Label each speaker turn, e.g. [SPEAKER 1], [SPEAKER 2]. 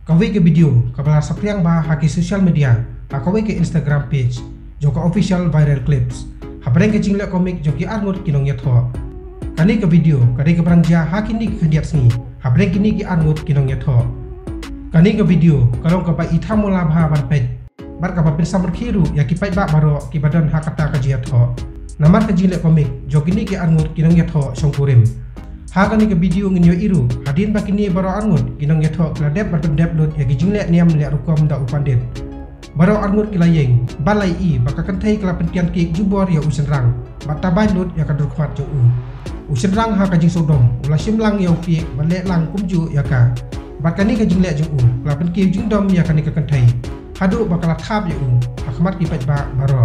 [SPEAKER 1] Kawi ke video kabala sapriang bah haki social media, kawi ke Instagram page, joka official viral clips. Habreng ke jingle komik joki arngut kinong yatho. Kani ke video, kani ke berangja haki ni ke diat sengi. Habreng kini ke arngut kinong yatho. Kani ke video kalong kapa ithamo labha ban pej. Bar kapa pin samar khiru ya ki pai ba baro ki badan hakata ka jiatho. Namar ke jingle komik joki ni ke arngut kinong yatho songkurim. Hakani ke video nginyo iru hadin bakini baro arngut kinong yatho kladep berdep dot ya gijingle niam le rukom da upandit baro arngut kilayeng balai i baka kantai kala pentian ki jubor ya usenrang batabai dot ya kadur khwat jo usenrang ha kajing sodom ula simlang ya ki bale lang kumju ya ka bakani ke jingle jo kala penki jingdom ya kani ke kantai hadu bakala thap ya akhmat ki pajba baro